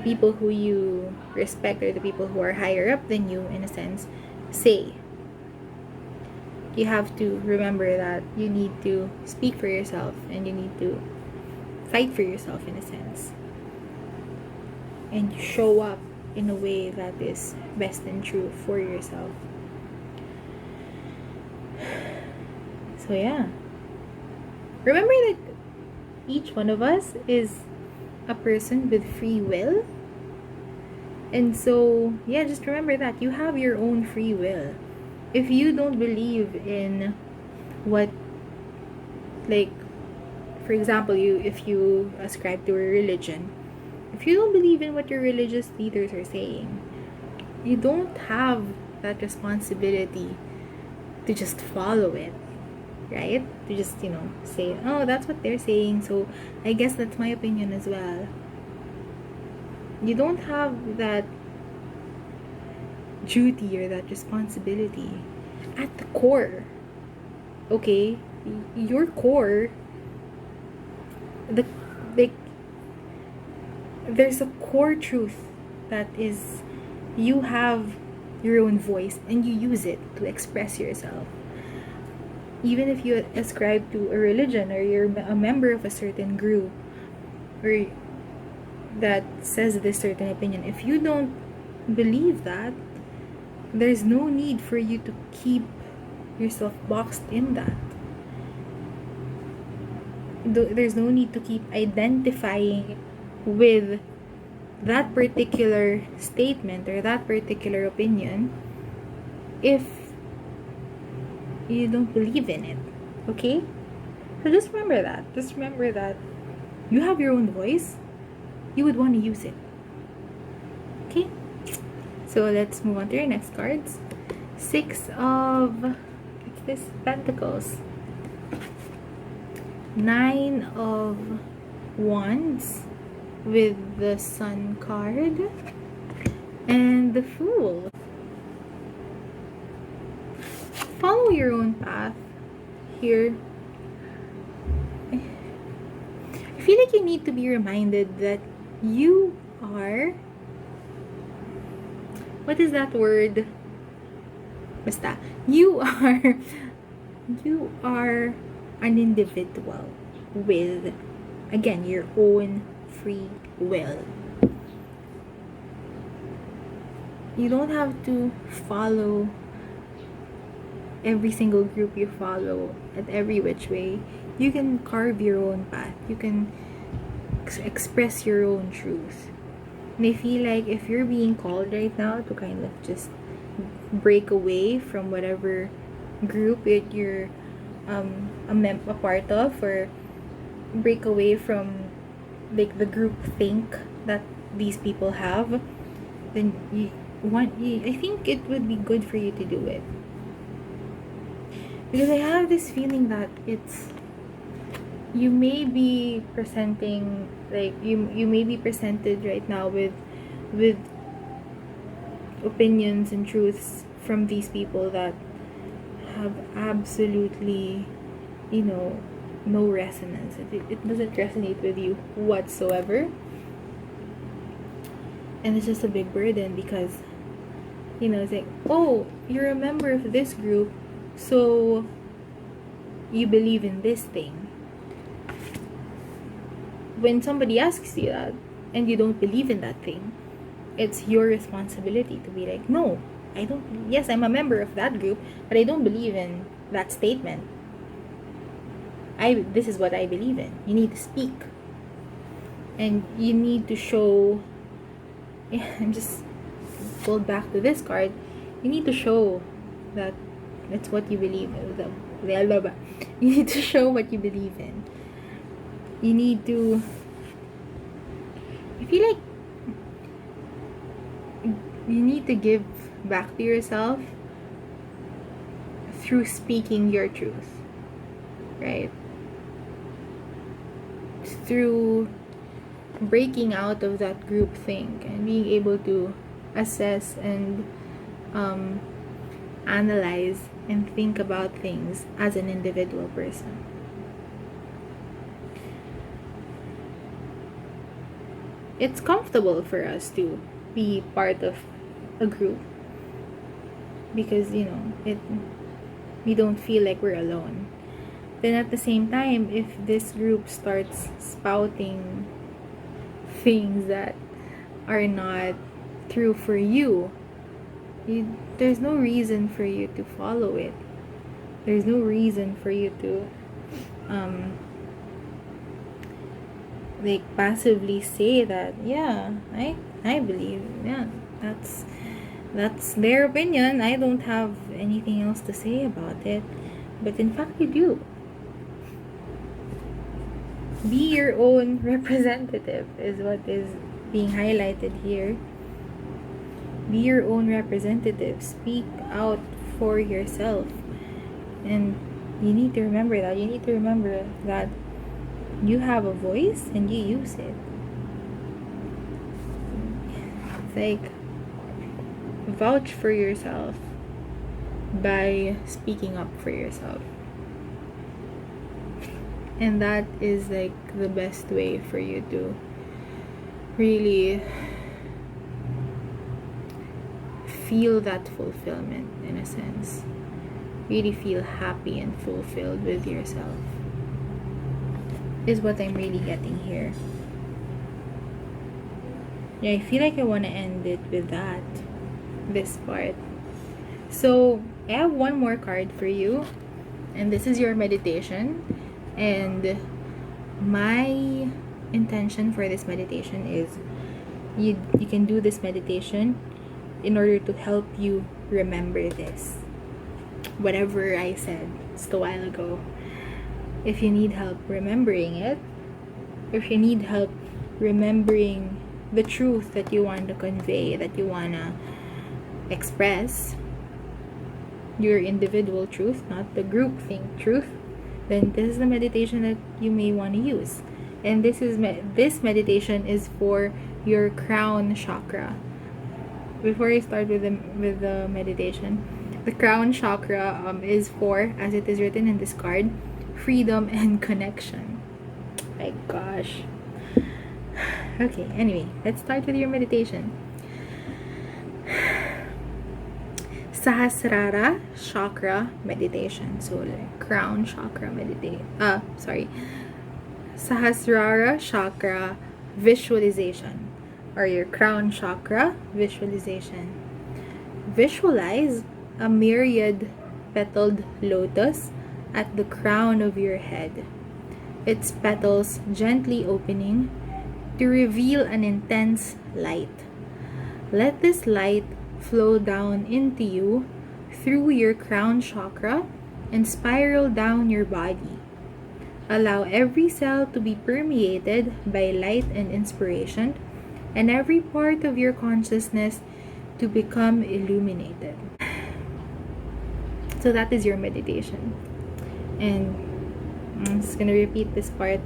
people who you respect, or the people who are higher up than you, in a sense, say. You have to remember that you need to speak for yourself, and you need to fight for yourself, in a sense, and show up in a way that is best and true for yourself. So yeah, remember that each one of us is a person with free will. And so yeah, just remember that you have your own free will. If you don't believe in what, like, for example, if you ascribe to a religion, if you don't believe in what your religious leaders are saying, you don't have that responsibility to just follow it, right? To just, say, oh, that's what they're saying, so I guess that's my opinion as well. You don't have that duty or that responsibility. At the core, okay, your core, there's a core truth that is, you have your own voice and you use it to express yourself. Even if you ascribe to a religion, or you're a member of a certain group, or that says this certain opinion, if you don't believe that, there's no need for you to keep yourself boxed in that. There's no need to keep identifying with that particular statement or that particular opinion if you don't believe in it. Okay? So just remember that. Just remember that you have your own voice. You would want to use it. Okay? So let's move on to your next cards. Six of Pentacles. 9 of Wands with the Sun card. And the Fool. Follow your own path here. I feel like you need to be reminded that you are, what is that word? Basta. You are an individual with, again, your own free will. You don't have to follow every single group you follow at every which way. You can carve your own path. You can express your own truth. And I feel like if you're being called right now to kind of just break away from whatever group you're a part of, or break away from like the group think that these people have, then I think it would be good for you to do it. Because I have this feeling that you may be presenting, like, you may be presented right now with opinions and truths from these people that have absolutely, no resonance. It doesn't resonate with you whatsoever. And it's just a big burden because, it's like, oh, you're a member of this group, so you believe in this thing. When somebody asks you that and you don't believe in that thing, it's your responsibility to be like, no, I don't. Yes, I'm a member of that group, but I don't believe in that statement. This is what I believe in. You need to speak. And you need to show, I'm just pulled back to this card. You need to show that it's what you believe in. You need to show what you believe in. you need to, I feel like you need to give back to yourself through speaking your truth, right? Through breaking out of that group think and being able to assess and analyze and think about things as an individual person. It's comfortable for us to be part of a group because we don't feel like we're alone. Then at the same time, if this group starts spouting things that are not true for you, there's no reason for you to follow it. There's no reason for you to like passively say that, yeah, I believe, yeah, that's their opinion, I don't have anything else to say about it. But in fact you do. Be your own representative is what is being highlighted here. Be your own representative. Speak out for yourself. And you need to remember that. You need to remember that you have a voice and you use it. It's like, vouch for yourself by speaking up for yourself. And that is like the best way for you to really feel that fulfillment, in a sense. Really feel happy and fulfilled with yourself, is what I'm really getting here. Yeah, I feel like I want to end it with that, this part. So I have one more card for you, and this is your meditation. And my intention for this meditation is you can do this meditation in order to help you remember this, whatever I said just a while ago. If you need help remembering it, if you need help remembering the truth that you want to convey, that you want to express, your individual truth, not the group think truth, then this is the meditation that you may want to use. And this meditation is for your crown chakra. Before I start with the meditation, the crown chakra is for, as it is written in this card, freedom and connection. My gosh. Okay, anyway, let's start with your meditation. Sahasrara chakra meditation. So like crown chakra meditation. Sahasrara chakra visualization, or your crown chakra visualization. Visualize a myriad petaled lotus at the crown of your head, its petals gently opening to reveal an intense light. Let this light flow down into you through your crown chakra and spiral down your body. Allow every cell to be permeated by light and inspiration, and every part of your consciousness to become illuminated. So that is your meditation. And I'm just going to repeat this part.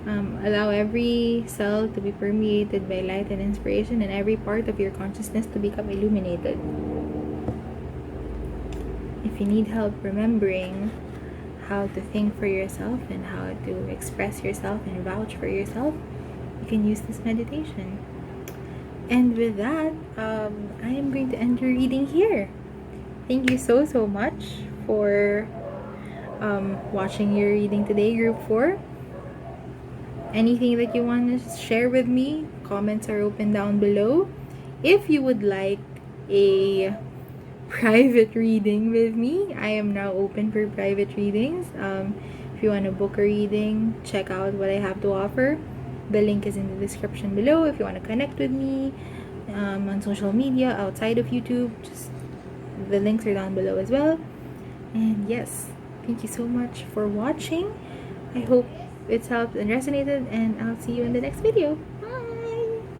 Allow every cell to be permeated by light and inspiration, and every part of your consciousness to become illuminated. If you need help remembering how to think for yourself and how to express yourself and vouch for yourself, you can use this meditation. And with that, I am going to end your reading here. Thank you so much for watching your reading today, Group 4. Anything that you want to share with me, comments are open down below. If you would like a private reading with me, I am now open for private readings. If you want to book a reading, check out what I have to offer. The link is in the description below. If you want to connect with me on social media outside of YouTube, just the links are down below as well. And yes, thank you so much for watching. I hope it's helped and resonated, and I'll see you in the next video.